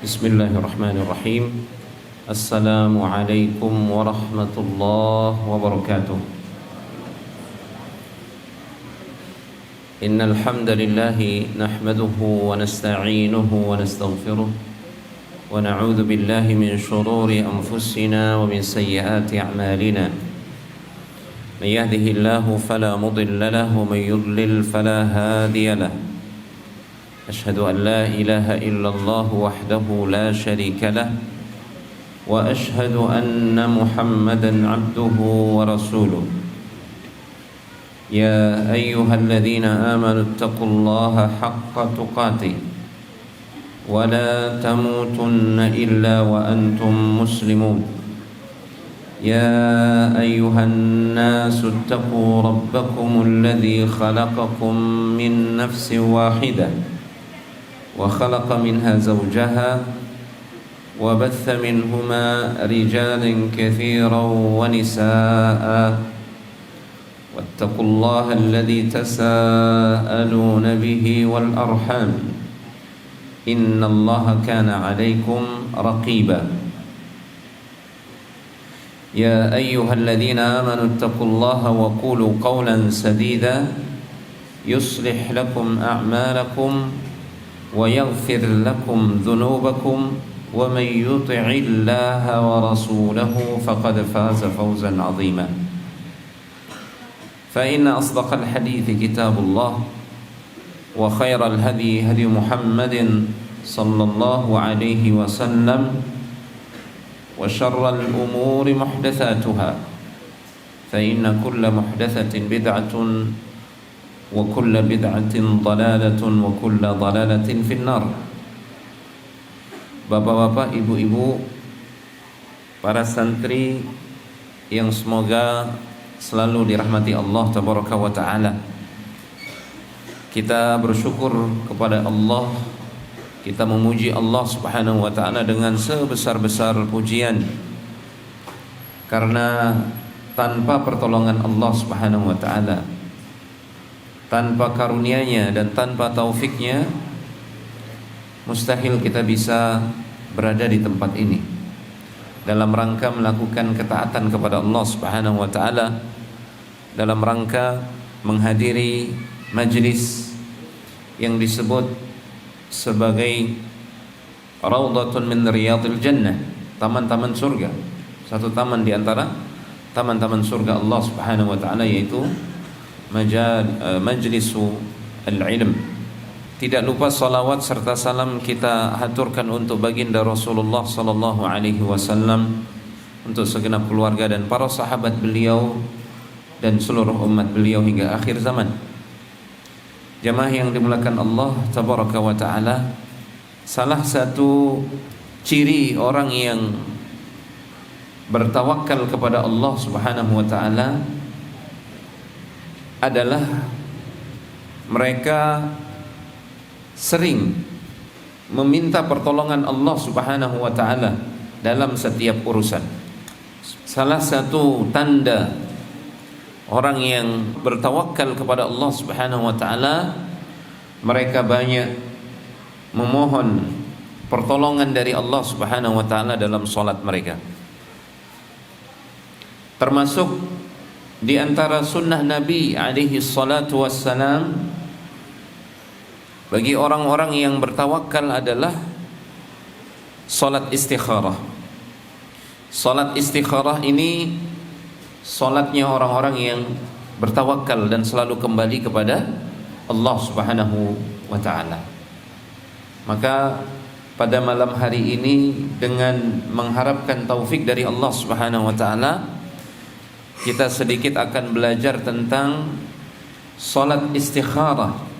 بسم الله الرحمن الرحيم. السلام عليكم ورحمة الله وبركاته. إن الحمد لله نحمده ونستعينه ونستغفره ونعوذ بالله من شرور أنفسنا ومن سيئات أعمالنا. من يهده الله فلا مضل له ومن يضلل فلا هادي له. أشهد أن لا إله إلا الله وحده لا شريك له وأشهد أن محمدا عبده ورسوله. يا أيها الذين آمنوا اتقوا الله حق تقاته ولا تموتن إلا وأنتم مسلمون. يا أيها الناس اتقوا ربكم الذي خلقكم من نفس واحدة وخلق منها زوجها وبث منهما رجالا كثيرا ونساء واتقوا الله الذي تساءلون به والأرحام إن الله كان عليكم رقيبا. يا أيها الذين آمنوا اتقوا الله وقولوا قولا سديدا يصلح لكم أعمالكم ويغفر لكم ذنوبكم ومن يطع الله ورسوله فقد فاز فوزا عظيما. فإن أصدق الحديث كتاب الله وخير الهدي هدي محمد صلى الله عليه وسلم وشر الأمور محدثاتها فإن كل محدثة بدعة وكل بدعة ضلالة وكل ضلالة في النار. Bapak-bapak, ibu-ibu, para santri yang semoga selalu dirahmati Allah Tabaraka wa Ta'ala. Kita bersyukur kepada Allah, kita memuji Allah Subhanahu wa Ta'ala dengan sebesar-besar pujian, karena tanpa pertolongan Allah Subhanahu wa Ta'ala, tanpa karunia-Nya dan tanpa taufiknya, mustahil kita bisa berada di tempat ini dalam rangka melakukan ketaatan kepada Allah Subhanahu wa Ta'ala, dalam rangka menghadiri majlis yang disebut sebagai Raudhatun min Riyadil Jannah, taman-taman surga. Satu taman di antara taman-taman surga Allah Subhanahu wa Ta'ala, yaitu Majlisu Al-Ilm. Tidak lupa salawat serta salam kita haturkan untuk baginda Rasulullah sallallahu alaihi wasallam, untuk segenap keluarga dan para sahabat beliau dan seluruh umat beliau hingga akhir zaman. Jamaah yang dimuliakan Allah Tabaraka wa Ta'ala, salah satu ciri orang yang bertawakal kepada Allah Subhanahu wa Ta'ala adalah mereka sering meminta pertolongan Allah Subhanahu wa Ta'ala dalam setiap urusan. Salah satu tanda orang yang bertawakal kepada Allah Subhanahu wa Ta'ala, mereka banyak memohon pertolongan dari Allah Subhanahu wa Ta'ala dalam salat mereka. Termasuk di antara sunnah Nabi alaihi salatu wassalam bagi orang-orang yang bertawakal adalah salat istikharah. Salat istikharah ini salatnya orang-orang yang bertawakal dan selalu kembali kepada Allah Subhanahu wa Ta'ala. Maka pada malam hari ini, dengan mengharapkan taufik dari Allah Subhanahu wa Ta'ala, kita sedikit akan belajar tentang salat istikharah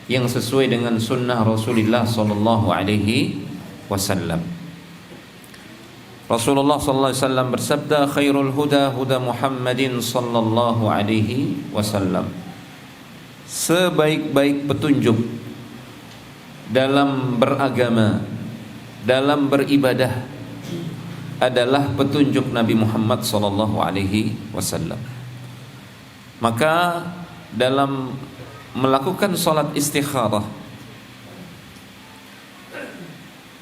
yang sesuai dengan sunnah Rasulullah sallallahu alaihi wasallam. Rasulullah sallallahu alaihi wasallam bersabda, khairul huda huda Muhammadin sallallahu alaihi wasallam. Sebaik-baik petunjuk dalam beragama, dalam beribadah adalah petunjuk Nabi Muhammad sallallahu alaihi wasallam. Maka dalam melakukan salat istikharah,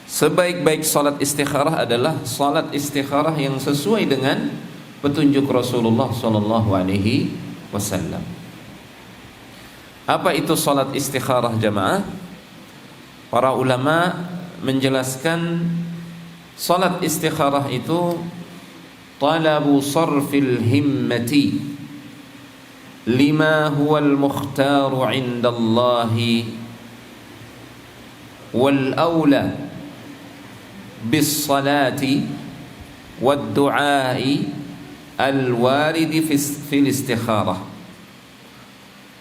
Sebaik-baik salat istikharah adalah salat istikharah yang sesuai dengan petunjuk Rasulullah sallallahu alaihi wasallam. Apa itu salat istikharah jamaah? Para ulama menjelaskan salat istikharah itu talabu sarfil himmati lima huwal mukhtaru indallahi wal awla bis salati wad du'ai al waridi fil istikharah.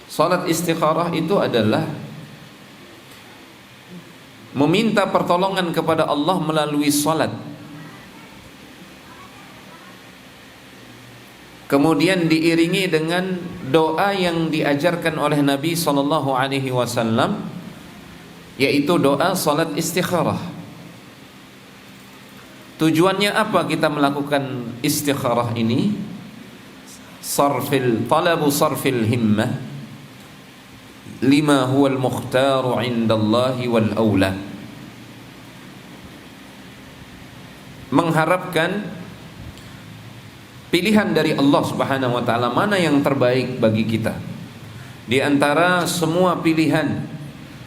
Salat istikharah itu adalah meminta pertolongan kepada Allah melalui salat, kemudian diiringi dengan doa yang diajarkan oleh Nabi sallallahu alaihi wasallam, yaitu doa salat istikharah. Tujuannya apa kita melakukan istikharah ini? Talabu sarfil himmah lima huwal mukhtaru indallahi wal aula. Mengharapkan pilihan dari Allah Subhanahu wa taala, mana yang terbaik bagi kita di antara semua pilihan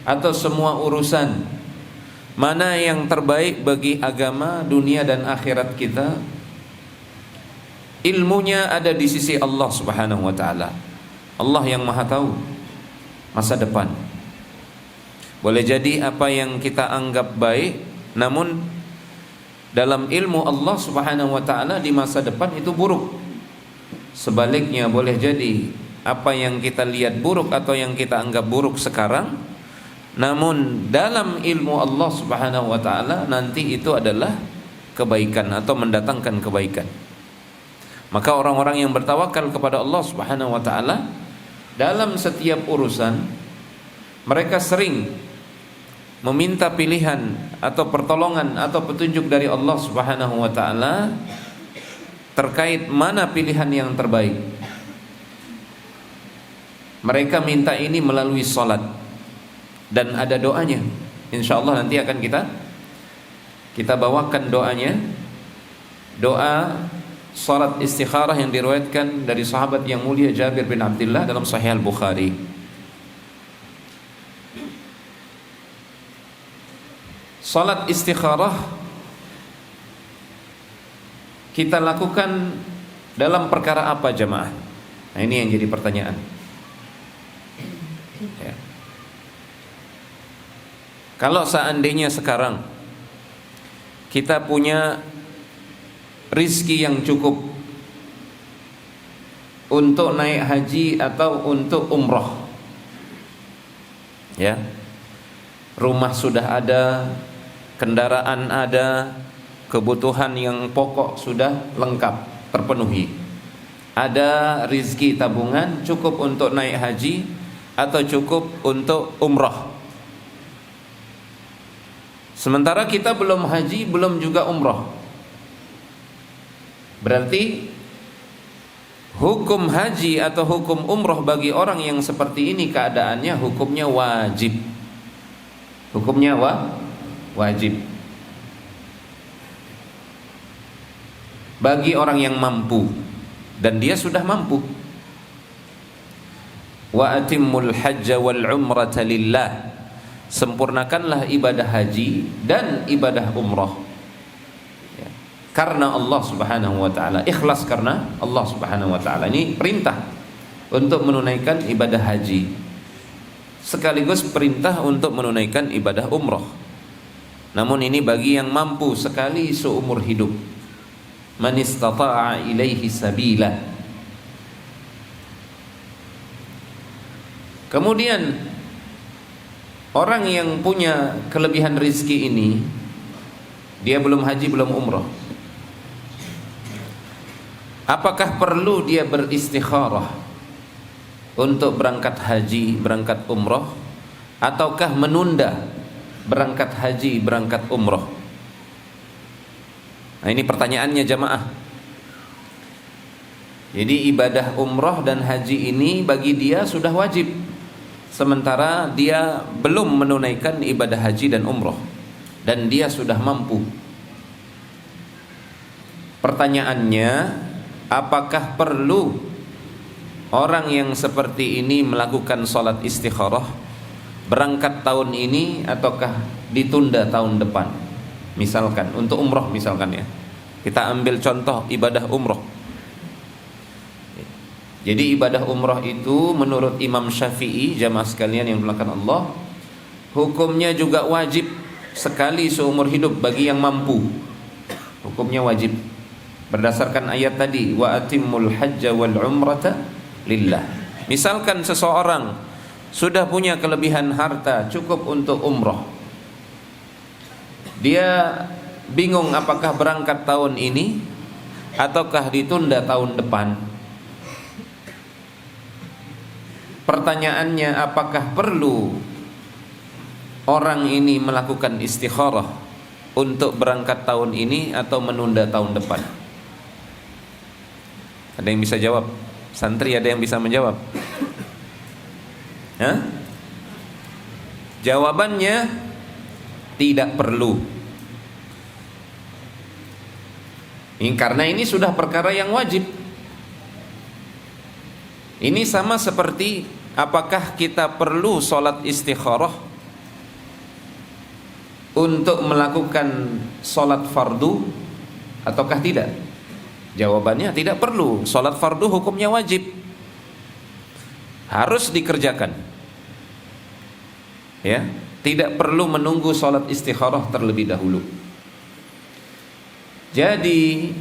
atau semua urusan, mana yang terbaik bagi agama, dunia dan akhirat kita. Ilmunya ada di sisi Allah Subhanahu wa taala. Allah yang Maha tahu masa depan. Boleh jadi apa yang kita anggap baik, namun dalam ilmu Allah Subhanahu wa taala di masa depan itu buruk. Sebaliknya boleh jadi apa yang kita lihat buruk atau yang kita anggap buruk sekarang, namun dalam ilmu Allah Subhanahu wa taala nanti itu adalah kebaikan atau mendatangkan kebaikan. Maka orang-orang yang bertawakal kepada Allah Subhanahu wa taala dalam setiap urusan, mereka sering meminta pilihan atau pertolongan atau petunjuk dari Allah Subhanahu wa taala terkait mana pilihan yang terbaik. Mereka minta ini melalui salat dan ada doanya. Insyaallah nanti akan kita bawakan doanya. Doa salat istikharah yang diriwayatkan dari sahabat yang mulia Jabir bin Abdullah dalam Sahih Al-Bukhari. Salat istikharah kita lakukan dalam perkara apa jamaah? Nah, ini yang jadi pertanyaan. Ya. Kalau seandainya sekarang kita punya rizki yang cukup untuk naik haji atau untuk umroh, ya, rumah sudah ada, kendaraan ada, kebutuhan yang pokok sudah lengkap terpenuhi, ada rizki tabungan cukup untuk naik haji atau cukup untuk umroh. Sementara kita belum haji, belum juga umroh. Berarti hukum haji atau hukum umroh bagi orang yang seperti ini keadaannya hukumnya wajib. Hukumnya wajib bagi orang yang mampu dan dia sudah mampu. Wa atimmul hajja wal umrata lillah. Sempurnakanlah ibadah haji dan ibadah umroh karena Allah Subhanahu wa taala, ikhlas karena Allah Subhanahu wa taala. Ini perintah untuk menunaikan ibadah haji sekaligus perintah untuk menunaikan ibadah umroh. Namun ini bagi yang mampu sekali seumur hidup. Man istata'a ilaihi sabila. Kemudian orang yang punya kelebihan rizki ini, dia belum haji, belum umroh, apakah perlu dia beristikharah untuk berangkat haji, berangkat umroh, ataukah menunda berangkat haji, berangkat umroh? Nah, ini pertanyaannya jamaah. Jadi ibadah umroh dan haji ini bagi dia sudah wajib, sementara dia belum menunaikan ibadah haji dan umroh. dan dia sudah mampu. Pertanyaannya, apakah perlu orang yang seperti ini melakukan sholat istikharah berangkat tahun ini ataukah ditunda tahun depan? Misalkan untuk umroh misalkan ya, kita ambil contoh ibadah umroh. Jadi ibadah umroh itu menurut Imam Syafi'i, jamaah sekalian yang dimuliakan Allah, hukumnya juga wajib sekali seumur hidup bagi yang mampu. Hukumnya wajib berdasarkan ayat tadi, wa atimmul hajja wal umrata lillah. Misalkan seseorang sudah punya kelebihan harta cukup untuk umroh, dia bingung apakah berangkat tahun ini ataukah ditunda tahun depan. Pertanyaannya, apakah perlu orang ini melakukan istikharah untuk berangkat tahun ini atau menunda tahun depan? Ada yang bisa jawab? Santri ada yang bisa menjawab? Hah? Jawabannya tidak perlu. Ini karena ini sudah perkara yang wajib. Ini sama seperti apakah kita perlu sholat istikharah untuk melakukan sholat fardu ataukah tidak? Jawabannya tidak perlu. Sholat fardu hukumnya wajib, harus dikerjakan. Ya, tidak perlu menunggu sholat istikharah terlebih dahulu. Jadi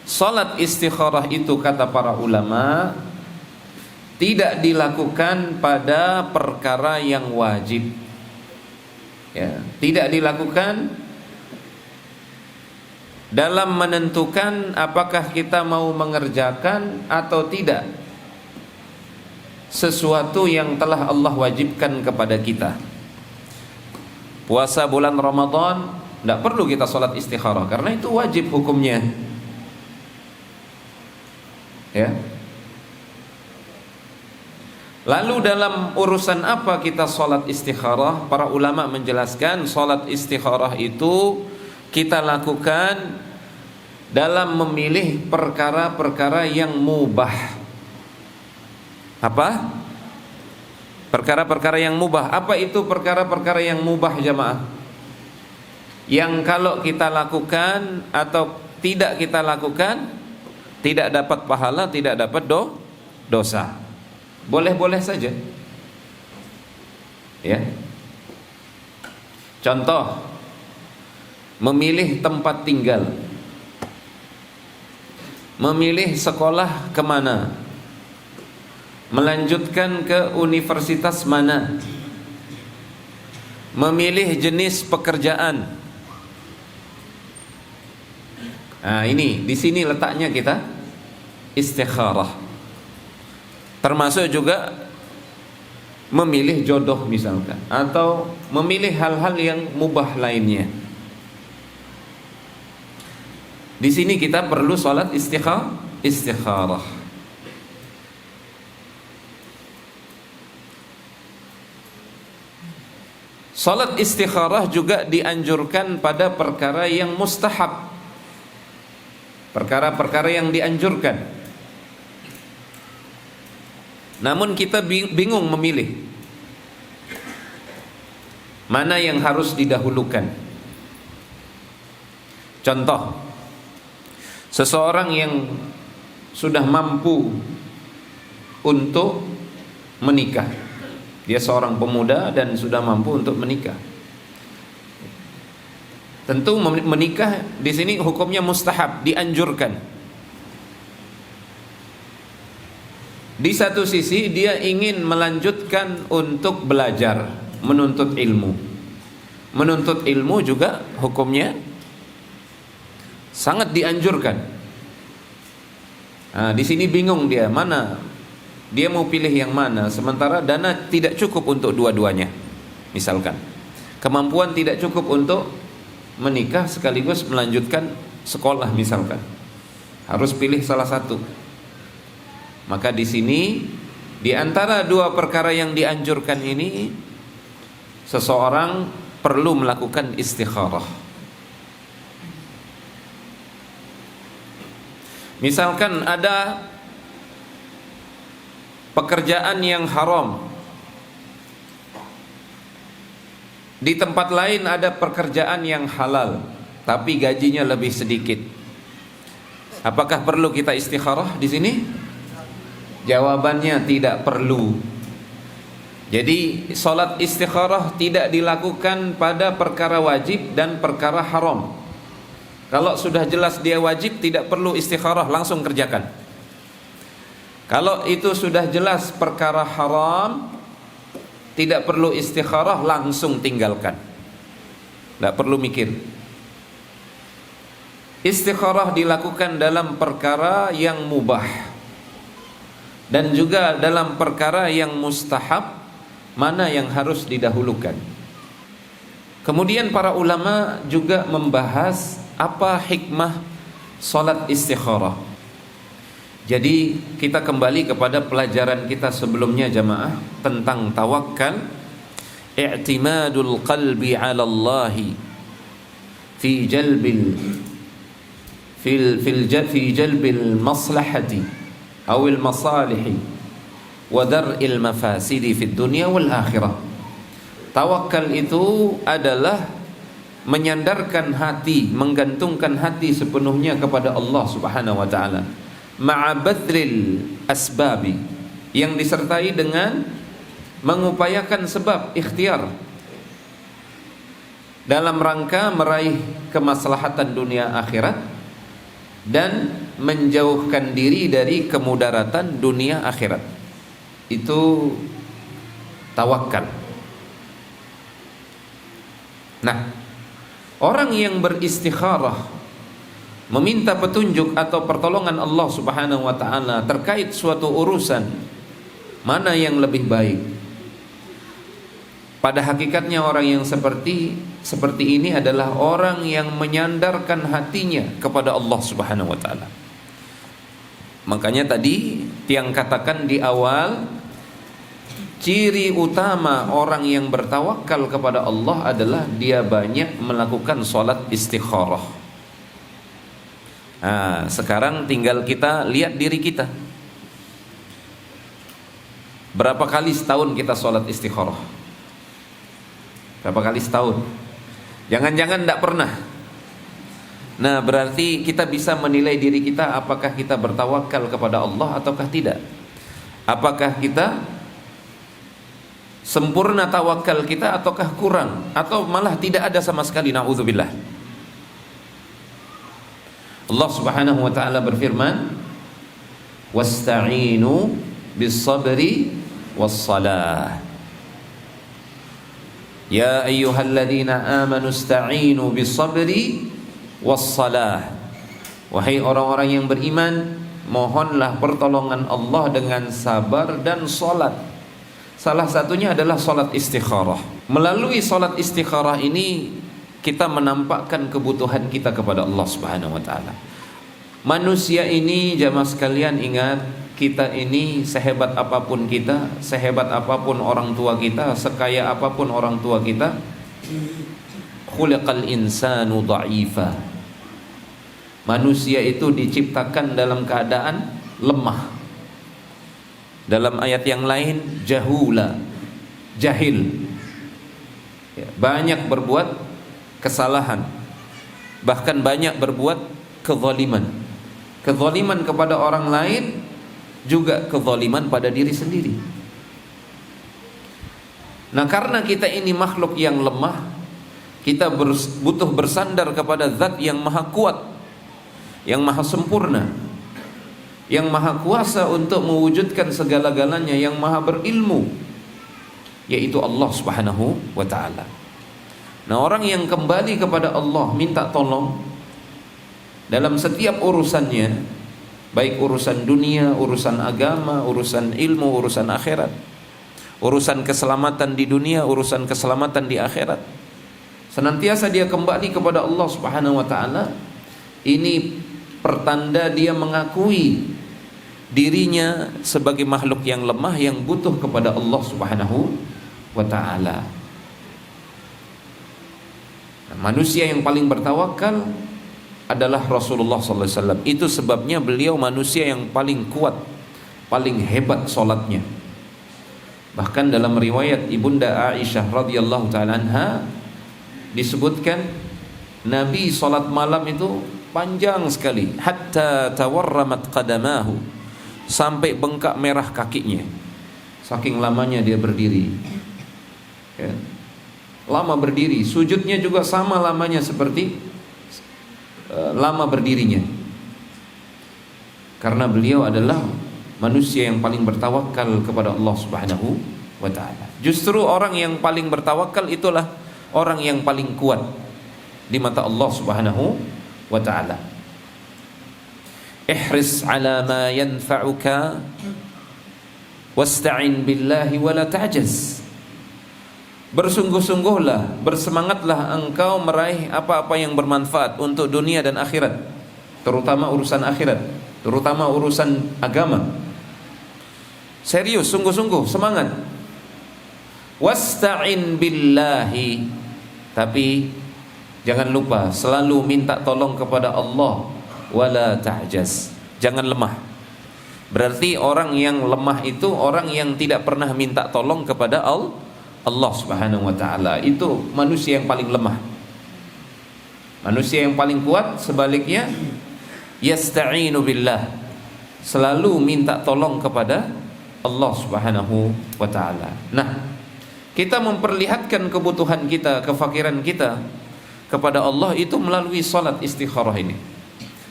sholat istikharah itu kata para ulama tidak dilakukan pada perkara yang wajib. Ya, tidak dilakukan dalam menentukan apakah kita mau mengerjakan atau tidak sesuatu yang telah Allah wajibkan kepada kita. Puasa bulan Ramadan tidak perlu kita sholat istikharah karena itu wajib hukumnya. Ya. Lalu dalam urusan apa kita sholat istikharah? Para ulama menjelaskan sholat istikharah itu kita lakukan dalam memilih perkara-perkara yang mubah. Apa? Perkara-perkara yang mubah. Apa itu perkara-perkara yang mubah jamaah? Yang kalau kita lakukan atau tidak kita lakukan tidak dapat pahala, tidak dapat dosa. Boleh-boleh saja. Ya. Contoh, memilih tempat tinggal, memilih sekolah kemana, melanjutkan ke universitas mana, memilih jenis pekerjaan. Nah, ini di sini letaknya kita istikharah. Termasuk juga memilih jodoh misalkan, atau memilih hal-hal yang mubah lainnya. Di sini kita perlu sholat istikharah. Sholat istikharah juga dianjurkan pada perkara yang mustahab, perkara-perkara yang dianjurkan. Namun kita bingung memilih mana yang harus didahulukan. Contoh, seseorang yang sudah mampu untuk menikah, dia seorang pemuda dan sudah mampu untuk menikah. Tentu menikah di sini hukumnya mustahab, dianjurkan. Di satu sisi dia ingin melanjutkan untuk belajar, menuntut ilmu. Menuntut ilmu juga hukumnya sangat dianjurkan. Nah, di sini bingung dia, mana dia mau pilih yang mana, sementara dana tidak cukup untuk dua-duanya. Misalkan kemampuan tidak cukup untuk menikah sekaligus melanjutkan sekolah misalkan. Harus pilih salah satu. Maka di sini di antara dua perkara yang dianjurkan ini, seseorang perlu melakukan istikharah. Misalkan ada pekerjaan yang haram, di tempat lain ada pekerjaan yang halal, tapi gajinya lebih sedikit. Apakah perlu kita istikharah di sini? Jawabannya tidak perlu. Jadi salat istikharah tidak dilakukan pada perkara wajib dan perkara haram. Kalau sudah jelas dia wajib, tidak perlu istikharah, langsung kerjakan. Kalau itu sudah jelas perkara haram, tidak perlu istikharah, langsung tinggalkan. Tidak perlu mikir. Istikharah dilakukan dalam perkara yang mubah dan juga dalam perkara yang mustahab, mana yang harus didahulukan. Kemudian para ulama juga membahas apa hikmah salat istikharah. Jadi kita kembali kepada pelajaran kita sebelumnya jamaah tentang tawakal, i'timadul qalbi 'ala Allah fi jalbil maslahati aw al masalih wa dar'il mafasidi fid dunya wal akhirah. Tawakal itu adalah menyandarkan hati, menggantungkan hati sepenuhnya kepada Allah Subhanahu wa taala, ma'abadril asbabi, yang disertai dengan mengupayakan sebab ikhtiar dalam rangka meraih kemaslahatan dunia akhirat dan menjauhkan diri dari kemudaratan dunia akhirat. Itu tawakal. Nah, orang yang beristikharah meminta petunjuk atau pertolongan Allah Subhanahu wa taala terkait suatu urusan, mana yang lebih baik. Pada hakikatnya orang yang seperti ini adalah orang yang menyandarkan hatinya kepada Allah Subhanahu wa taala. Makanya tadi tiang katakan di awal, ciri utama orang yang bertawakal kepada Allah adalah dia banyak melakukan sholat istikharah. Nah, sekarang tinggal kita lihat diri kita. Berapa kali setahun kita sholat istikharah? Berapa kali setahun? Jangan-jangan tidak pernah. Nah, berarti kita bisa menilai diri kita, apakah kita bertawakal kepada Allah ataukah tidak. Apakah kita sempurna tawakal kita ataukah kurang, atau malah tidak ada sama sekali, na'udzubillah. Allah Subhanahu wa taala berfirman, wasta'inu bis-sabri was-salah. Ya ayyuhalladzina amanu ista'inu bis-sabri was-salah. Wahai orang-orang yang beriman, mohonlah pertolongan Allah dengan sabar dan salat. Salah satunya adalah salat istikharah. Melalui salat istikharah ini kita menampakkan kebutuhan kita kepada Allah Subhanahu wa taala. Manusia ini, jamaah sekalian, ingat, kita ini sehebat apapun kita, sehebat apapun orang tua kita, sekaya apapun orang tua kita, khuliqal insanu dha'ifa. Manusia itu diciptakan dalam keadaan lemah. Dalam ayat yang lain, jahula, jahil, banyak berbuat kesalahan, bahkan banyak berbuat kezaliman. Kezaliman kepada orang lain, juga kezaliman pada diri sendiri. Nah, karena kita ini makhluk yang lemah, kita butuh bersandar kepada zat yang maha kuat, yang maha sempurna, yang maha kuasa untuk mewujudkan segala-galanya, yang maha berilmu, yaitu Allah Subhanahu wa ta'ala. Nah, orang yang kembali kepada Allah, minta tolong dalam setiap urusannya, baik urusan dunia, urusan agama, urusan ilmu, urusan akhirat, urusan keselamatan di dunia, urusan keselamatan di akhirat, senantiasa dia kembali kepada Allah Subhanahu wa ta'ala. Ini pertanda dia mengakui dirinya sebagai makhluk yang lemah, yang butuh kepada Allah Subhanahu wa ta'ala. Manusia yang paling bertawakal adalah Rasulullah sallallahu alaihi wasallam. Itu sebabnya beliau manusia yang paling kuat, paling hebat salatnya. Bahkan dalam riwayat Ibunda Aisyah radhiyallahu taala anha disebutkan Nabi salat malam itu panjang sekali, hatta tawarramat qadamahu, sampai bengkak merah kakinya. Saking lamanya dia berdiri. Ya. Lama berdiri, sujudnya juga sama lamanya seperti lama berdirinya. Karena beliau adalah manusia yang paling bertawakal kepada Allah Subhanahu wa taala. Justru orang yang paling bertawakal itulah orang yang paling kuat di mata Allah Subhanahu wa taala. Ihris ala ma yanfa'uka wasta'in billahi wa la ta'jaz. Bersungguh-sungguhlah, bersemangatlah engkau meraih apa-apa yang bermanfaat untuk dunia dan akhirat, terutama urusan akhirat, terutama urusan agama. Serius, sungguh-sungguh, semangat. Wasta'in billahi, tapi jangan lupa selalu minta tolong kepada Allah. Wala ta'jaz, jangan lemah. Berarti orang yang lemah itu orang yang tidak pernah minta tolong kepada Allah Subhanahu wa taala. Itu manusia yang paling lemah. Manusia yang paling kuat sebaliknya yasta'inu billah, selalu minta tolong kepada Allah Subhanahu wa taala. Nah, kita memperlihatkan kebutuhan kita, kefakiran kita kepada Allah itu melalui salat istikharah ini.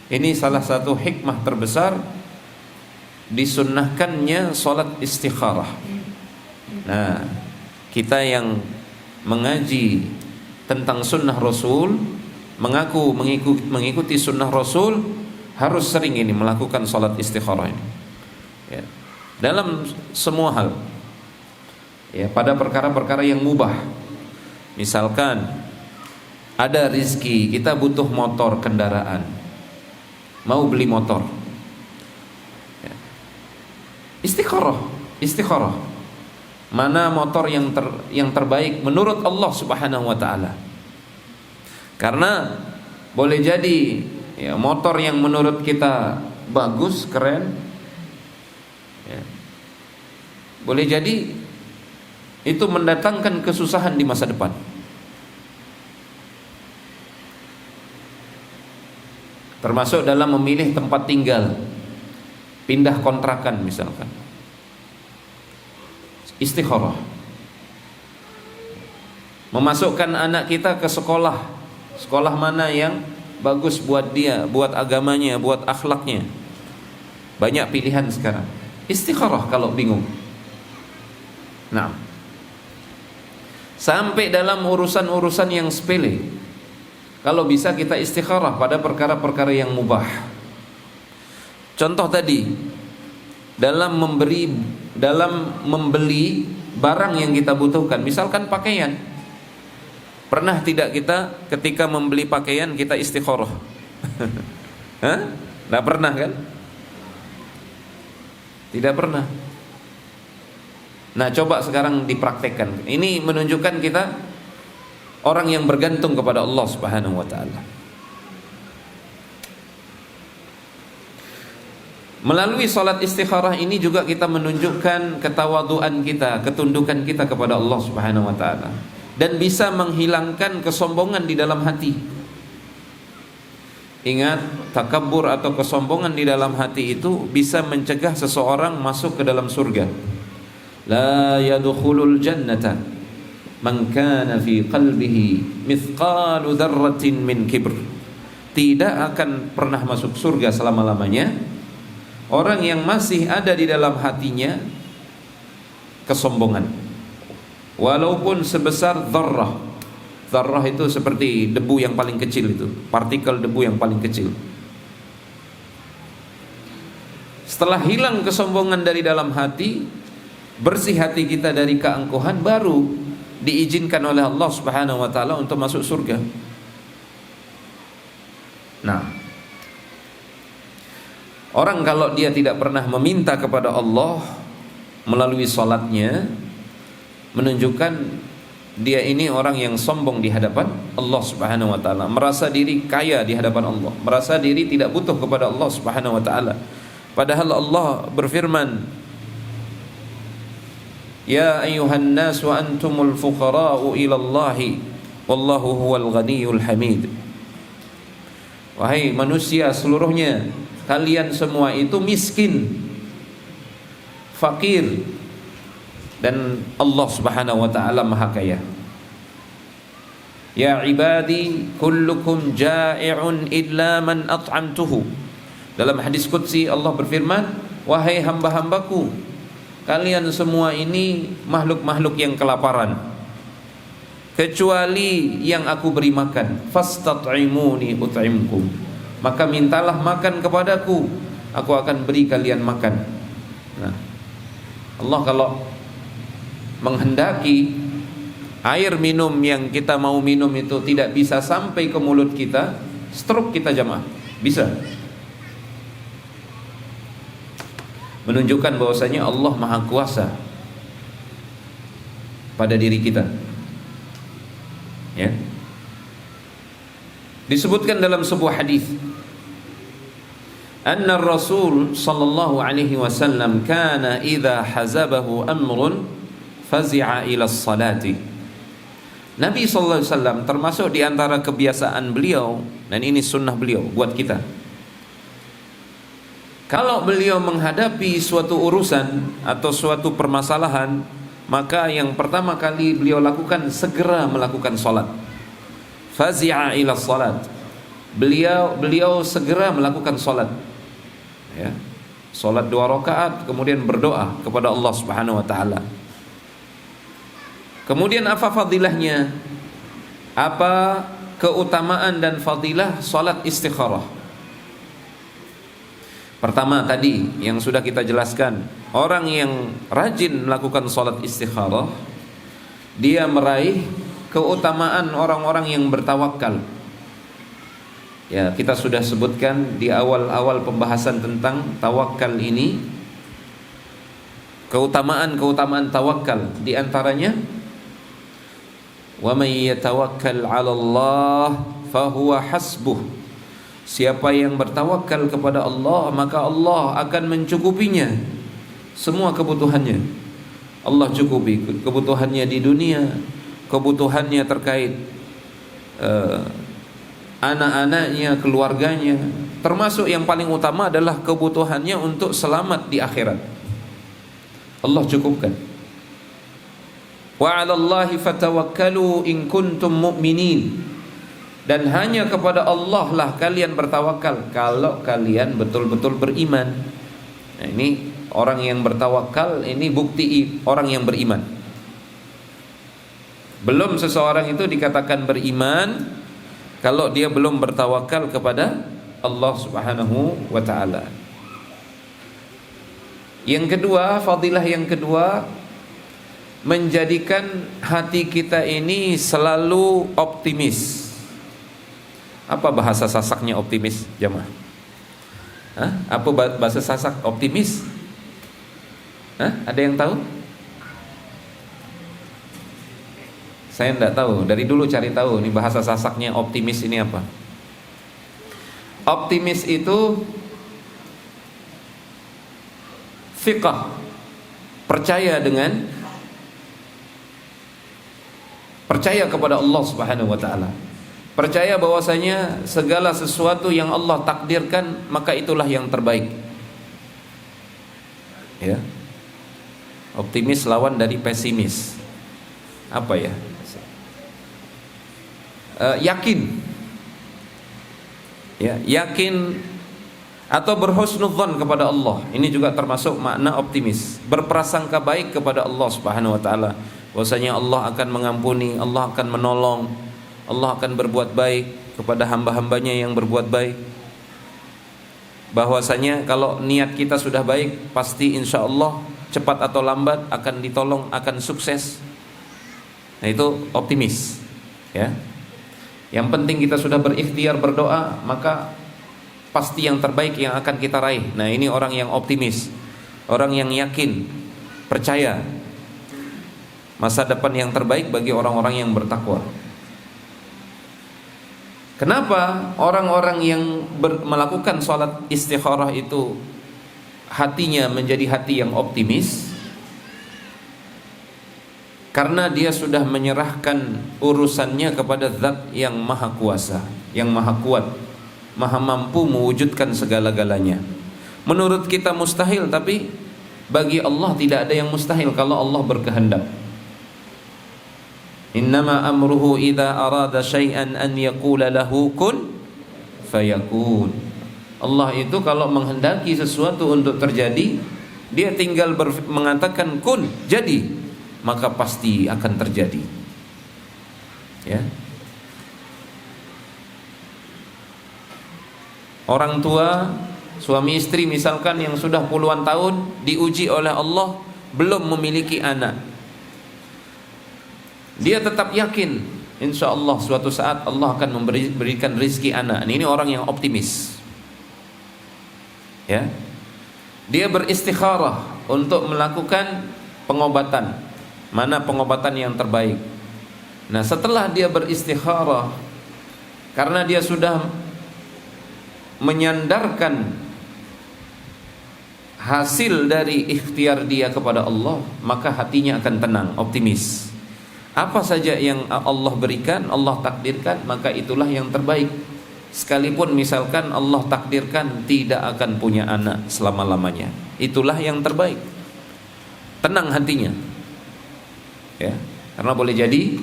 Ini salah satu hikmah terbesar disunnahkannya salat istikharah. Nah, kita yang mengaji tentang sunnah Rasul, mengaku mengikuti sunnah Rasul, harus sering ini melakukan salat istikharah ini. Ya. Dalam semua hal. Ya, pada perkara-perkara yang mubah. Misalkan ada rizki, kita butuh motor, kendaraan, mau beli motor, ya. Istikharah. Mana motor yang terbaik menurut Allah Subhanahu wa taala? Karena boleh jadi ya, motor yang menurut kita bagus, keren, ya, boleh jadi itu mendatangkan kesusahan di masa depan. Termasuk dalam memilih tempat tinggal, pindah kontrakan misalkan. Istikharah. Memasukkan anak kita ke sekolah mana yang bagus buat dia, buat agamanya, buat akhlaknya. Banyak pilihan sekarang. Istikharah kalau bingung. Nah, sampai dalam urusan-urusan yang sepele, kalau bisa kita istikharah pada perkara-perkara yang mubah. Contoh tadi, dalam membeli barang yang kita butuhkan, misalkan pakaian. Pernah tidak kita ketika membeli pakaian kita istikharah? Hah? Tidak pernah kan? Tidak pernah. Nah, coba sekarang dipraktekkan. Ini menunjukkan kita orang yang bergantung kepada Allah Subhanahu wa taala. Melalui salat istikharah ini juga kita menunjukkan ketawaduan kita, ketundukan kita kepada Allah Subhanahu wa taala, dan bisa menghilangkan kesombongan di dalam hati. Ingat, takabbur atau kesombongan di dalam hati itu bisa mencegah seseorang masuk ke dalam surga. La yadkhulul jannata man kana fi qalbihi mithqalu dzarratin min kibr. Tidak akan pernah masuk surga selama-lamanya orang yang masih ada di dalam hatinya kesombongan, walaupun sebesar dzarrah. Dzarrah itu seperti debu yang paling kecil, itu partikel debu yang paling kecil. Setelah hilang kesombongan dari dalam hati, bersih hati kita dari keangkuhan, baru diizinkan oleh Allah Subhanahu wa taala untuk masuk surga. Nah, orang kalau dia tidak pernah meminta kepada Allah melalui salatnya, menunjukkan dia ini orang yang sombong di hadapan Allah Subhanahu wa taala, merasa diri kaya di hadapan Allah, merasa diri tidak butuh kepada Allah Subhanahu wa taala. Padahal Allah berfirman, "Ya ayyuhan nas wa antumul fuqara'u ila Allahi wallahu huwal ghaniyyul hamid." Wahai manusia seluruhnya, kalian semua itu miskin, fakir, dan Allah Subhanahu wa taala Maha Kaya. Ya ibadi kullukum ja'i'un illa man at'amtuhu. Dalam hadis qudsi Allah berfirman, wahai hamba-hambaku, kalian semua ini makhluk-makhluk yang kelaparan, kecuali yang aku beri makan. Fastat'imuni ut'imkum. Maka mintalah makan kepadaku, aku akan beri kalian makan. Nah, Allah kalau menghendaki air minum yang kita mau minum itu tidak bisa sampai ke mulut kita, stroke kita jamaah, bisa. Menunjukkan bahwasanya Allah Maha Kuasa pada diri kita. Ya. Disebutkan dalam sebuah hadis, anna Rasul sallallahu alaihi wasallam kana idza hazabahu amrun fazi'a ila salati. Nabi sallallahu alaihi wasallam termasuk di antara kebiasaan beliau, dan ini sunnah beliau buat kita. Kalau beliau menghadapi suatu urusan atau suatu permasalahan, maka yang pertama kali beliau lakukan segera melakukan salat. Fazi'a ila salat. Beliau segera melakukan salat. Ya. Salat 2 rakaat kemudian berdoa kepada Allah Subhanahu wa taala. Kemudian apa fadilahnya? Apa keutamaan dan fadilah salat istikharah? Pertama tadi yang sudah kita jelaskan, orang yang rajin melakukan salat istikharah, dia meraih keutamaan orang-orang yang bertawakal. Ya, kita sudah sebutkan di awal-awal pembahasan tentang tawakal ini, keutamaan-keutamaan tawakal, di antaranya wa may yatawakkal 'ala Allah fahuwa hasbuh. Siapa yang bertawakal kepada Allah, maka Allah akan mencukupinya semua kebutuhannya. Allah cukupi kebutuhannya di dunia, kebutuhannya terkait anak-anaknya, keluarganya, termasuk yang paling utama adalah kebutuhannya untuk selamat di akhirat. Allah cukupkan. Wa 'alallahi fatawakkalu in kuntum mu'minin. Dan hanya kepada Allah lah kalian bertawakal kalau kalian betul-betul beriman. Nah, ini orang yang bertawakal, ini bukti orang yang beriman. Belum seseorang itu dikatakan beriman kalau dia belum bertawakal kepada Allah Subhanahu wa taala. Yang kedua, fadilah yang kedua, menjadikan hati kita ini selalu optimis. Apa bahasa Sasaknya optimis, jemaah? Apa bahasa Sasak optimis? Ada yang tahu? Saya tidak tahu. Dari dulu cari tahu nih bahasa Sasaknya optimis ini apa. Optimis itu fiqh, percaya kepada Allah Subhanahu wa taala. Percaya bahwasanya segala sesuatu yang Allah takdirkan maka itulah yang terbaik. Ya. Optimis lawan dari pesimis. Apa ya? Yakin. Ya, yakin atau berhusnudzon kepada Allah. Ini juga termasuk makna optimis. Berprasangka baik kepada Allah Subhanahu wa taala. Bahwasanya Allah akan mengampuni, Allah akan menolong, Allah akan berbuat baik kepada hamba-hambanya yang berbuat baik. Bahwasanya kalau niat kita sudah baik, pasti insya Allah cepat atau lambat akan ditolong, akan sukses. Nah, itu optimis. Ya. Yang penting kita sudah berikhtiar berdoa, maka pasti yang terbaik yang akan kita raih. Nah, ini orang yang optimis, orang yang yakin, percaya. masa depan yang terbaik bagi orang-orang yang bertakwa. Kenapa orang-orang yang melakukan sholat istikharah itu hatinya menjadi hati yang optimis? Karena dia sudah menyerahkan urusannya kepada Zat yang maha kuasa, yang maha kuat, maha mampu mewujudkan segala-galanya. Menurut kita mustahil, tapi bagi Allah tidak ada yang mustahil kalau Allah berkehendak. Innama amruhu idza arada syai'an an yaqula lahu kun fayakun. Allah itu kalau menghendaki sesuatu untuk terjadi, dia tinggal mengatakan kun, jadi, maka pasti akan terjadi. Ya. Orang tua, suami istri misalkan yang sudah puluhan tahun diuji oleh Allah belum memiliki anak. Dia tetap yakin insya Allah suatu saat Allah akan memberikan rezeki anak. Ini orang yang optimis. Ya. Dia beristikharah untuk melakukan pengobatan. Mana pengobatan yang terbaik? Nah, setelah dia beristikharah, karena dia sudah menyandarkan hasil dari ikhtiar dia kepada Allah, maka hatinya akan tenang, optimis. Apa saja yang Allah berikan, Allah takdirkan, maka itulah yang terbaik. Sekalipun misalkan Allah takdirkan tidak akan punya anak selama-lamanya, itulah yang terbaik. Tenang hatinya. Ya, karena boleh jadi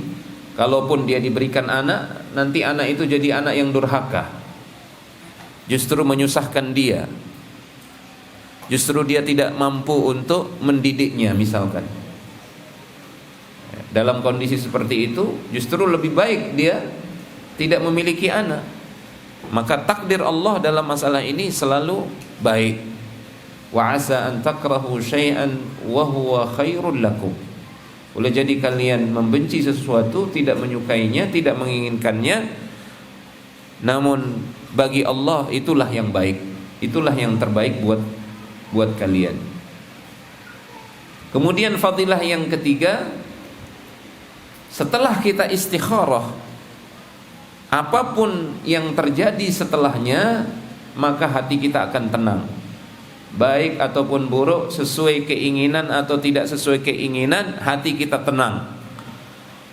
kalaupun dia diberikan anak, nanti anak itu jadi anak yang durhaka. Justru menyusahkan dia. Justru dia tidak mampu untuk mendidiknya misalkan. Dalam kondisi seperti itu, justru lebih baik dia tidak memiliki anak. Maka takdir Allah dalam masalah ini selalu baik. Wa asa an takrahu syai'an wa huwa khairul lakum. Boleh jadi kalian membenci sesuatu, tidak menyukainya, tidak menginginkannya, namun bagi Allah itulah yang baik, itulah yang terbaik buat kalian. Kemudian fadilah yang ketiga, setelah kita istikharah, apapun yang terjadi setelahnya, maka hati kita akan tenang. Baik ataupun buruk, sesuai keinginan atau tidak sesuai keinginan, hati kita tenang.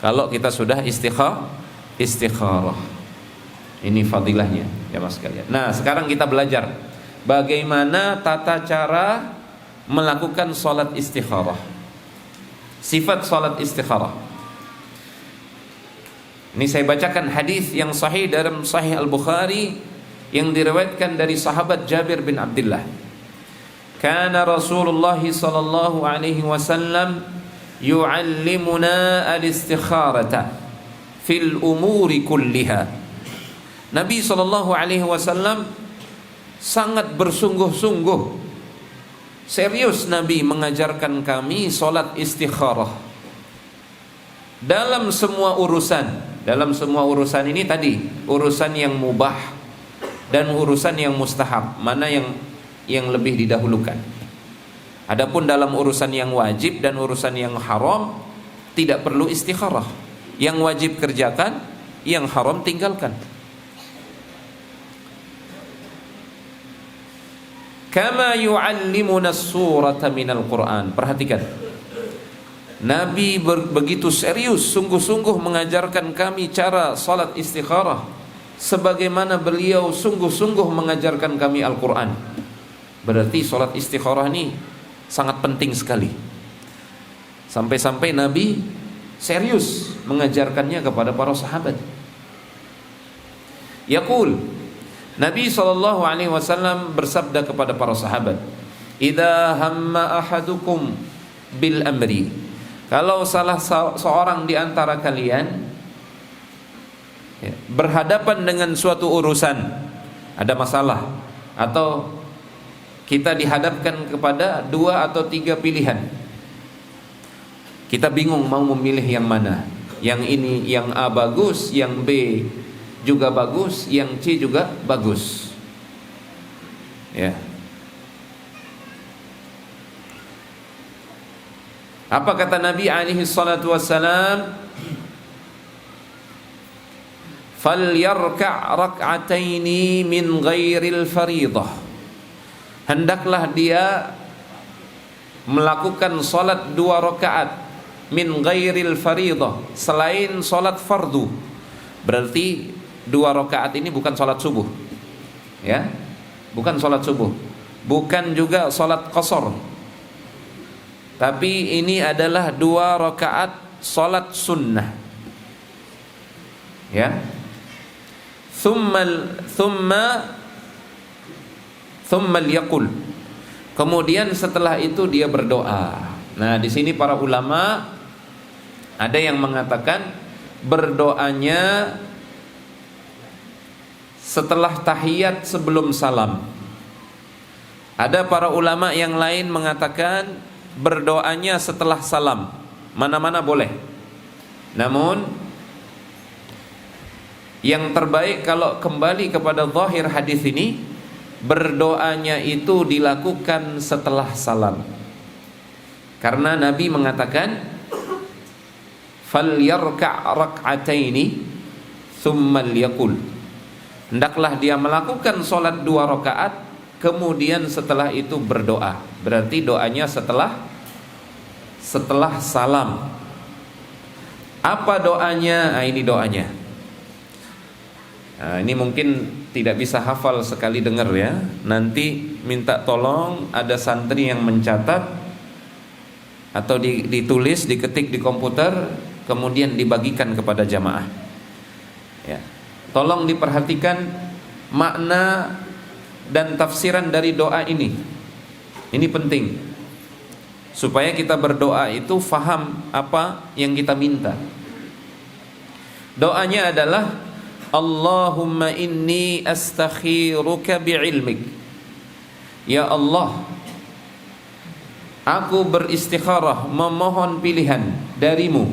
Kalau kita sudah istikharah. Ini fadilahnya, ya mas sekalian. Nah, sekarang kita belajar bagaimana tata cara melakukan salat istikharah. Sifat salat istikharah. Ini saya bacakan hadis yang sahih dalam Sahih Al-Bukhari yang diriwayatkan dari sahabat Jabir bin Abdullah. Kana Rasulullah sallallahu alaihi wasallam yu'allimuna al-istikharata fil umuri kulliha. Nabi sallallahu alaihi wasallam sangat bersungguh-sungguh, serius Nabi mengajarkan kami salat istikharah dalam semua urusan. Dalam semua urusan ini tadi, urusan yang mubah dan urusan yang mustahab, mana yang lebih didahulukan. Adapun dalam urusan yang wajib dan urusan yang haram tidak perlu istikharah. Yang wajib kerjakan, yang haram tinggalkan. Kama yu'allimuna as-surata minal Qur'an. Perhatikan. Nabi begitu serius, sungguh-sungguh mengajarkan kami cara salat istikharah, sebagaimana beliau sungguh-sungguh mengajarkan kami Al-Quran. Berarti salat istikharah ini sangat penting sekali. Sampai-sampai Nabi serius mengajarkannya kepada para sahabat. Yaqul, Nabi SAW bersabda kepada para sahabat, "Idza hamma ahadukum bil amri." Kalau salah seorang di antara kalian berhadapan dengan suatu urusan, ada masalah, atau kita dihadapkan kepada 2 atau 3 pilihan, kita bingung mau memilih yang mana. Yang ini, yang A bagus, yang B juga bagus, yang C juga bagus. Ya. Apa kata Nabi alaihi salatu wassalam? Falyarka' rak'ataini min ghairil faridah. Hendaklah dia melakukan salat 2 rakaat min ghairil faridah, selain salat fardu. Berarti 2 rakaat ini bukan salat subuh. Ya. Bukan salat subuh. Bukan juga salat qasar. Tapi ini adalah 2 rakaat salat sunnah. Ya. Thumma liyaqul. Kemudian setelah itu dia berdoa. Nah, di sini para ulama ada yang mengatakan berdoanya setelah tahiyat sebelum salam. Ada para ulama yang lain mengatakan berdoanya setelah salam. Mana-mana boleh. Namun yang terbaik kalau kembali kepada zahir hadis ini, berdoanya itu dilakukan setelah salam. Karena Nabi mengatakan falyarka' rak'ataini thumma liyaqul. Hendaklah dia melakukan salat 2 rakaat, kemudian setelah itu berdoa. Berarti doanya setelah salam. Apa doanya? Nah, ini doanya. Nah, ini mungkin tidak bisa hafal sekali dengar ya. Nanti minta tolong ada santri yang mencatat atau ditulis, diketik di komputer, kemudian dibagikan kepada jamaah. Ya. Tolong diperhatikan makna dan tafsiran dari doa ini. Ini penting supaya kita berdoa itu faham apa yang kita minta. Doanya adalah Allahumma inni astakhiruka bi'ilmik. Ya Allah, aku beristikharah, memohon pilihan darimu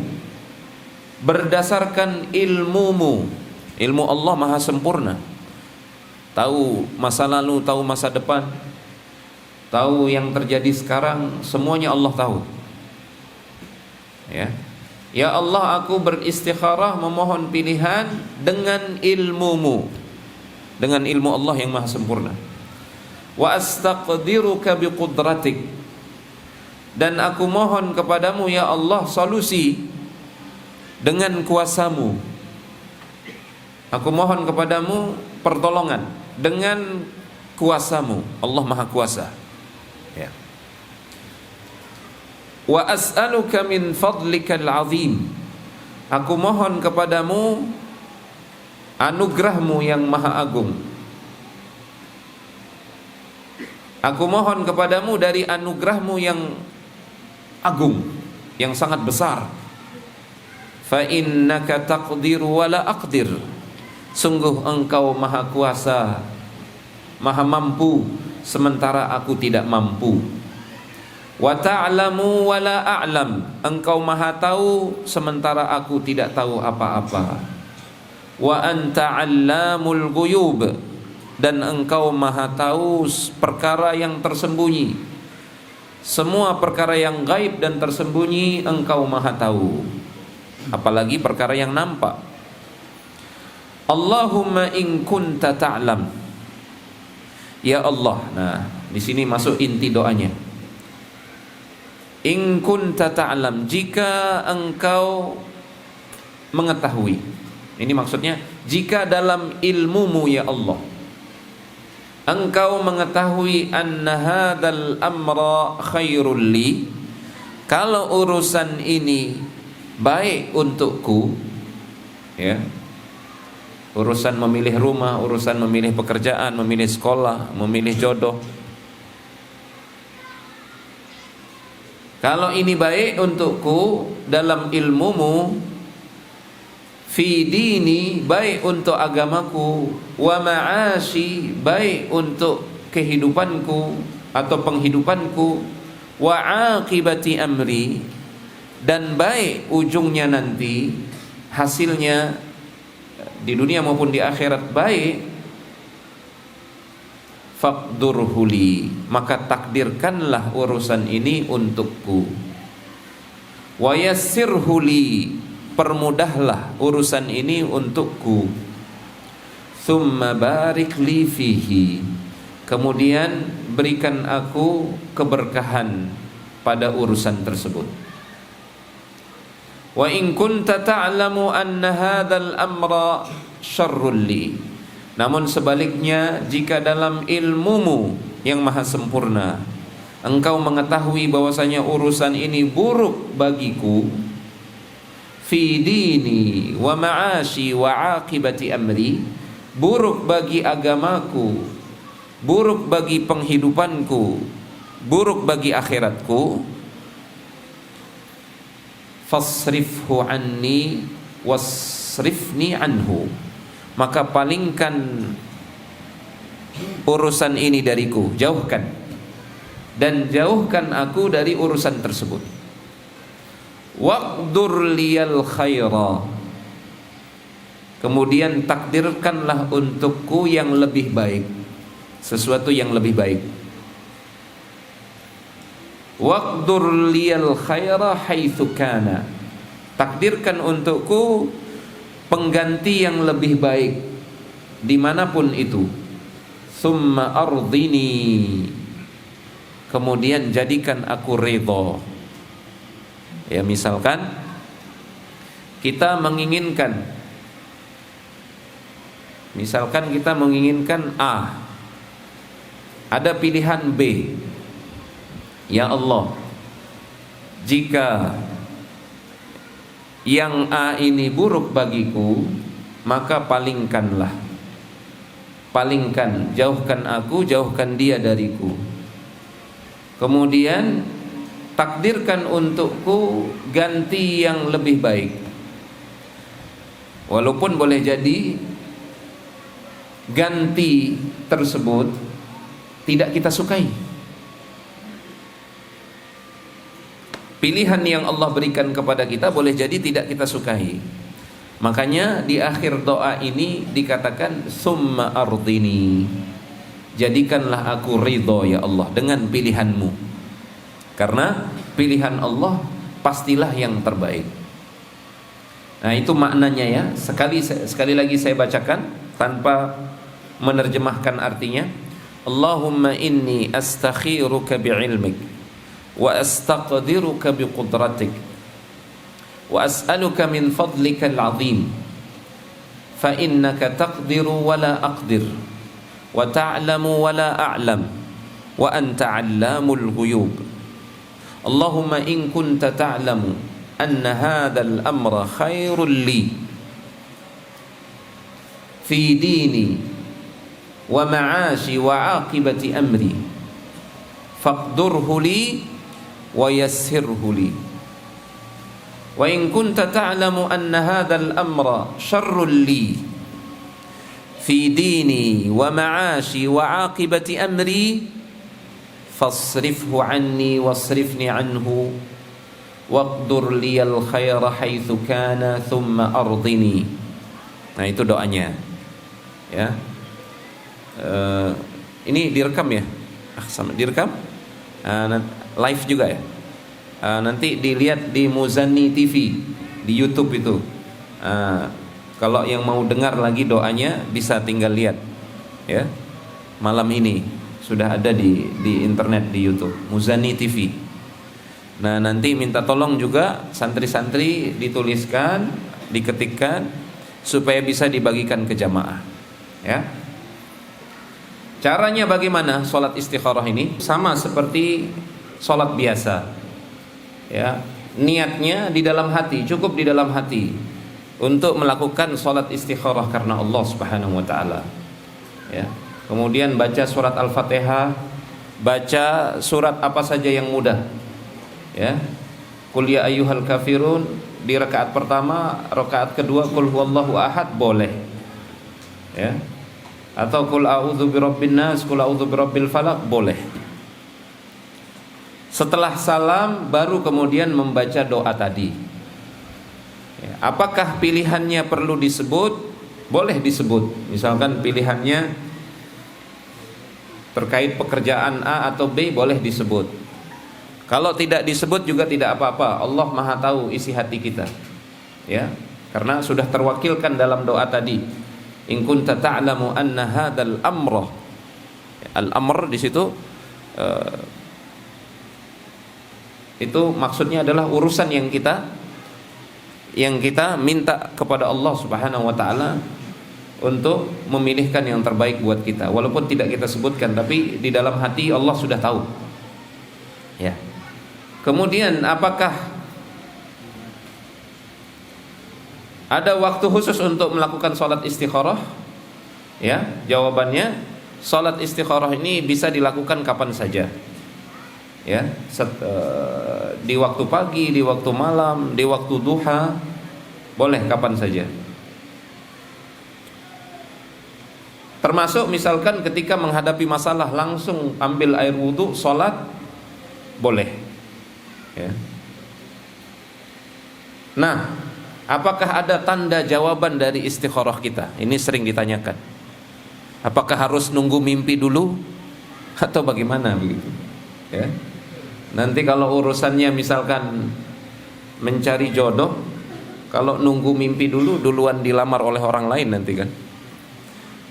berdasarkan ilmumu. Ilmu Allah maha sempurna. Tahu masa lalu, tahu masa depan, tahu yang terjadi sekarang, semuanya Allah tahu. Ya. Ya Allah, aku beristikharah, memohon pilihan dengan ilmumu, dengan ilmu Allah yang maha sempurna. Wa astaqdiruka biqudratik, dan aku mohon kepadamu ya Allah solusi dengan kuasamu. Aku mohon kepadamu pertolongan dengan kuasamu. Allah maha kuasa. Ya. Wa as'aluka min fadlikal azim. Aku mohon kepadamu anugerahmu yang maha agung. Aku mohon kepadamu dari anugerahmu yang agung, yang sangat besar. Fa innaka taqdiru wa la aqdir. Sungguh engkau maha kuasa, maha mampu, sementara aku tidak mampu. Wa ta'lamu wa la a'lam. Engkau maha tahu, sementara aku tidak tahu apa-apa. Wa anta 'allamul ghuyub. Dan engkau maha tahu perkara yang tersembunyi. Semua perkara yang gaib dan tersembunyi engkau maha tahu, apalagi perkara yang nampak. Allahumma in kunta ta'lam. Ya Allah. Nah, di sini masuk inti doanya. In kunta ta'lam, jika engkau mengetahui. Ini maksudnya jika dalam ilmumu ya Allah engkau mengetahui anna hadzal amra khairul li, kalau urusan ini baik untukku, ya, urusan memilih rumah, urusan memilih pekerjaan, memilih sekolah, memilih jodoh, kalau ini baik untukku dalam ilmumu, fi dini, baik untuk agamaku, wa ma'ashi, baik untuk kehidupanku atau penghidupanku, wa aqibati amri, dan baik ujungnya nanti, hasilnya di dunia maupun di akhirat baik, faqdurhu li, maka takdirkanlah urusan ini untukku. wa yassirhu li, permudahlah urusan ini untukku, thumma barik li fihi, kemudian berikan aku keberkahan pada urusan tersebut. Wa in kunta ta'lamu anna hadzal amra syarrul li, namun sebaliknya jika dalam ilmumu yang maha sempurna engkau mengetahui bahwasanya urusan ini buruk bagiku, fi dini wa ma'ashi wa aqibati amri, buruk bagi agamaku, buruk bagi penghidupanku, buruk bagi akhiratku, fasrifhu anni wasrifni anhu, maka palingkan urusan ini dariku, jauhkan dan jauhkan aku dari urusan tersebut. Waqdur liyal khaira, kemudian takdirkanlah untukku yang lebih baik, sesuatu yang lebih baik. Waqdur liyal khaira haitsu kana, takdirkan untukku pengganti yang lebih baik dimanapun itu. Summa ardini, kemudian jadikan aku ridha. Ya, misalkan kita menginginkan A, ada pilihan B. Ya Allah, jika yang A ini buruk bagiku, maka palingkan, jauhkan aku, jauhkan dia dariku. Kemudian takdirkan untukku ganti yang lebih baik. Walaupun boleh jadi ganti tersebut tidak kita sukai. Pilihan yang Allah berikan kepada kita boleh jadi tidak kita sukai. Makanya di akhir doa ini dikatakan summa ardini, jadikanlah aku ridho ya Allah dengan pilihanmu, karena pilihan Allah pastilah yang terbaik. Nah, itu maknanya ya. Sekali lagi saya bacakan tanpa menerjemahkan artinya. Allahumma inni astakhiruka bi'ilmik wa astaqdiruka biqudratik wa as'aluka min fadlika al-'azim fa innaka taqdiru wa la aqdir wa ta'lamu wa la a'lam wa anta 'allamul ghuyub. Allahumma in kunta ta'lamu anna hadzal amra khairul li fi dini wa ma'ashi wa 'aqibati amri faqdurhu li wa yassirhu li. Wa in kunta ta'lamu anna hadzal amra syarrul li fi dini wa ma'ashi wa 'aqibati amri fasrifhu anni wasrifni anhu waqdur liyal khaira haitsu kana thumma ardini. Nah, itu doanya ya. Ini direkam ya? Sama direkam? Live juga ya? Nanti dilihat di Muzani TV di YouTube itu. Kalau yang mau dengar lagi doanya bisa tinggal lihat ya. Malam ini sudah ada di internet di YouTube Muzani TV. Nah, nanti minta tolong juga santri-santri dituliskan, diketikkan supaya bisa dibagikan ke jamaah ya. Caranya bagaimana sholat istikharah ini? Sama seperti sholat biasa ya. Niatnya di dalam hati, cukup di dalam hati untuk melakukan sholat istikharah karena Allah Subhanahu wa ta'ala ya. Kemudian baca surat Al-Fatihah, baca surat apa saja yang mudah ya. Qul ya ayyuhal kafirun di rakaat pertama, rakaat kedua qul huwallahu ahad boleh ya. Atau qul a'udzu birabbin nas, qul a'udzu birabbil falaq boleh. Setelah salam baru kemudian membaca doa tadi ya. Apakah pilihannya perlu disebut? Boleh disebut. Misalkan pilihannya terkait pekerjaan A atau B, boleh disebut. Kalau tidak disebut juga tidak apa-apa. Allah Maha tahu isi hati kita. Ya, karena sudah terwakilkan dalam doa tadi. In kunta ta'lamu anna hadzal amra. Al-amr di situ itu maksudnya adalah urusan yang kita minta kepada Allah Subhanahu wa taala untuk memilihkan yang terbaik buat kita. Walaupun tidak kita sebutkan, tapi di dalam hati Allah sudah tahu. Ya. Kemudian apakah ada waktu khusus untuk melakukan sholat istikharah? Ya, jawabannya sholat istikharah ini bisa dilakukan kapan saja. Ya, di waktu pagi, di waktu malam, di waktu duha, boleh kapan saja. Termasuk misalkan ketika menghadapi masalah langsung ambil air wudhu, sholat, boleh. Ya. Nah, apakah ada tanda jawaban dari istikharah kita? Ini sering ditanyakan. Apakah harus nunggu mimpi dulu atau bagaimana begitu? Ya. Nanti kalau urusannya misalkan mencari jodoh, kalau nunggu mimpi dulu, duluan dilamar oleh orang lain nanti kan.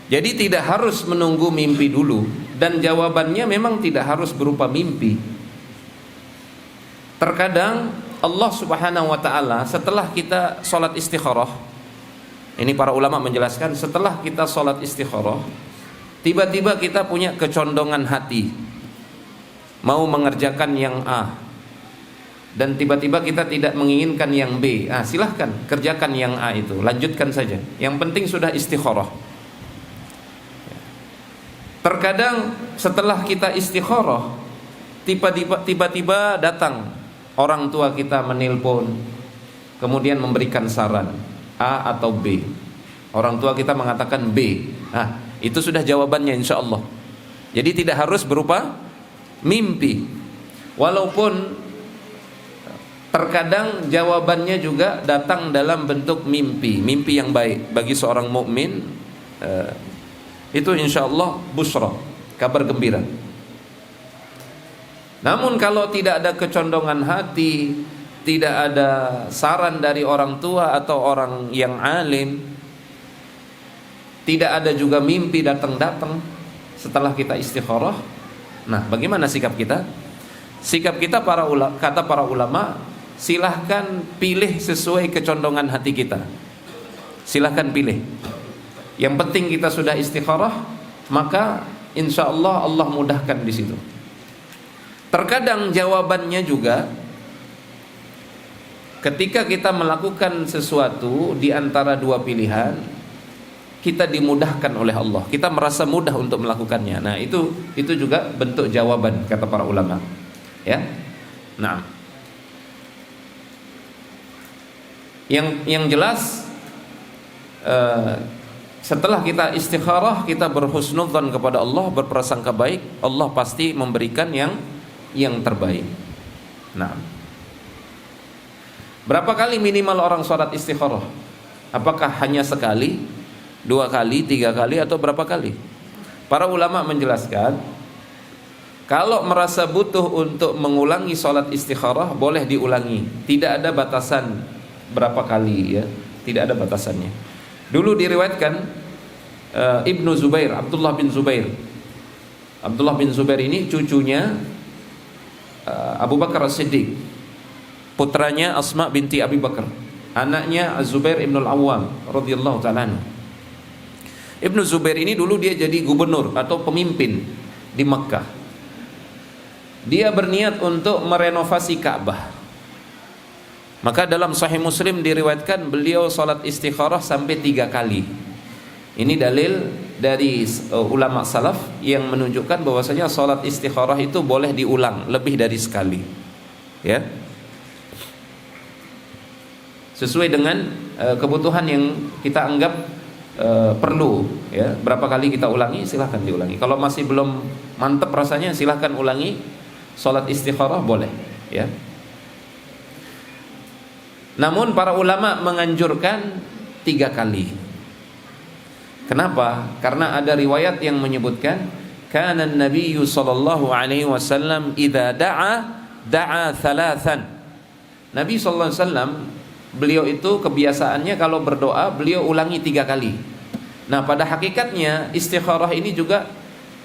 Jadi tidak harus menunggu mimpi dulu, dan jawabannya memang tidak harus berupa mimpi. Terkadang Allah Subhanahu wa taala setelah kita sholat istikharah, ini para ulama menjelaskan, setelah kita sholat istikharah, tiba-tiba kita punya kecondongan hati mau mengerjakan yang A, dan tiba-tiba kita tidak menginginkan yang B. Silahkan kerjakan yang A itu, lanjutkan saja. Yang penting sudah istikharah. Terkadang setelah kita istikharah, tiba-tiba datang orang tua kita menelpon, kemudian memberikan saran A atau B. Orang tua kita mengatakan B. Itu sudah jawabannya insya Allah. Jadi tidak harus berupa mimpi. Walaupun terkadang jawabannya juga datang dalam bentuk mimpi, mimpi yang baik bagi seorang mukmin. Itu insya Allah busra, kabar gembira. Namun kalau tidak ada kecondongan hati, tidak ada saran dari orang tua atau orang yang alim, tidak ada juga mimpi datang-datang setelah kita istikharah, nah bagaimana sikap kita? Sikap kita kata para ulama, silahkan pilih sesuai kecondongan hati kita. Silahkan pilih. Yang penting kita sudah istikharah, maka insya Allah Allah mudahkan di situ. Terkadang jawabannya juga ketika kita melakukan sesuatu di antara dua pilihan, kita dimudahkan oleh Allah, kita merasa mudah untuk melakukannya. Nah, itu juga bentuk jawaban kata para ulama. Ya. Nah. Yang jelas setelah kita istikharah, kita berhusnudzan kepada Allah, berprasangka baik, Allah pasti memberikan yang terbaik. Nah, berapa kali minimal orang sholat istikharah? Apakah hanya sekali, 2 kali, 3 kali, atau berapa kali? Para ulama menjelaskan, kalau merasa butuh untuk mengulangi sholat istikharah, boleh diulangi. Tidak ada batasan berapa kali, ya, tidak ada batasannya. Dulu diriwayatkan Ibnu Zubair, Abdullah bin Zubair. Abdullah bin Zubair ini cucunya Abu Bakar As-Siddiq, putranya Asma binti Abi Bakar, anaknya Az-Zubair ibn al-Awwam radhiyallahu ta'ala anhu. Ibnu Zubair ini dulu dia jadi gubernur atau pemimpin di Makkah. Dia berniat untuk merenovasi Ka'bah. Maka dalam Sahih Muslim diriwayatkan beliau salat istikharah sampai 3 kali. Ini dalil dari ulama salaf yang menunjukkan bahwasanya salat istikharah itu boleh diulang lebih dari sekali. Ya. Sesuai dengan kebutuhan yang kita anggap perlu, ya. Berapa kali kita ulangi, silahkan diulangi. Kalau masih belum mantap rasanya, silahkan ulangi. Salat istikharah boleh, ya. Namun para ulama menganjurkan 3 kali. Kenapa? Karena ada riwayat yang menyebutkan kana an-nabiy sallallahu alaihi wasallam idza da'a da'a thalathan. Nabi sallallahu alaihi wasallam, beliau itu kebiasaannya kalau berdoa beliau ulangi 3 kali. Nah, pada hakikatnya istikharah ini juga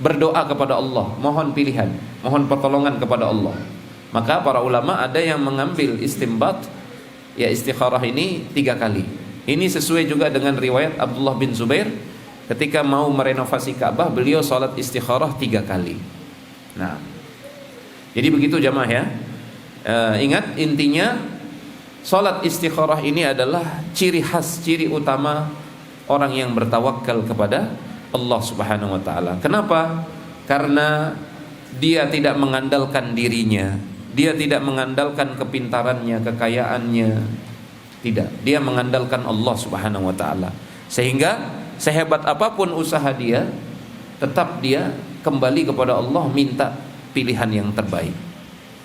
berdoa kepada Allah, mohon pilihan, mohon pertolongan kepada Allah. Maka para ulama ada yang mengambil istimbat, ya istikharah ini 3 kali. Ini sesuai juga dengan riwayat Abdullah bin Zubair, ketika mau merenovasi Ka'bah beliau salat istikharah 3 kali. Nah, jadi begitu jamaah ya. Ingat, intinya salat istikharah ini adalah ciri khas, ciri utama orang yang bertawakal kepada Allah Subhanahu wa taala. Kenapa? Karena dia tidak mengandalkan dirinya, dia tidak mengandalkan kepintarannya, kekayaannya. Tidak, dia mengandalkan Allah Subhanahu wa taala. Sehingga sehebat apapun usaha dia, tetap dia kembali kepada Allah, minta pilihan yang terbaik.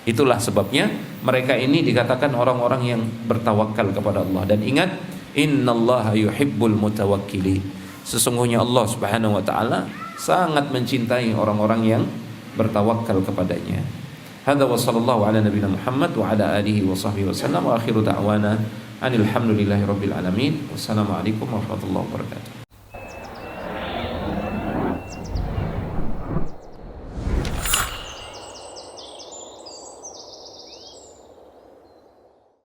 Itulah sebabnya mereka ini dikatakan orang-orang yang bertawakal kepada Allah. Dan ingat, innallaha yuhibbul mutawakkilin. Sesungguhnya Allah Subhanahu wa taala sangat mencintai orang-orang yang bertawakal kepadanya. Hadza wa sallallahu ala nabiyina Muhammad wa ala alihi wa sahbihi wasallam wa akhiru da'wana alhamdulillahi rabbil alamin. Wassalamualaikum warahmatullahi wabarakatuh.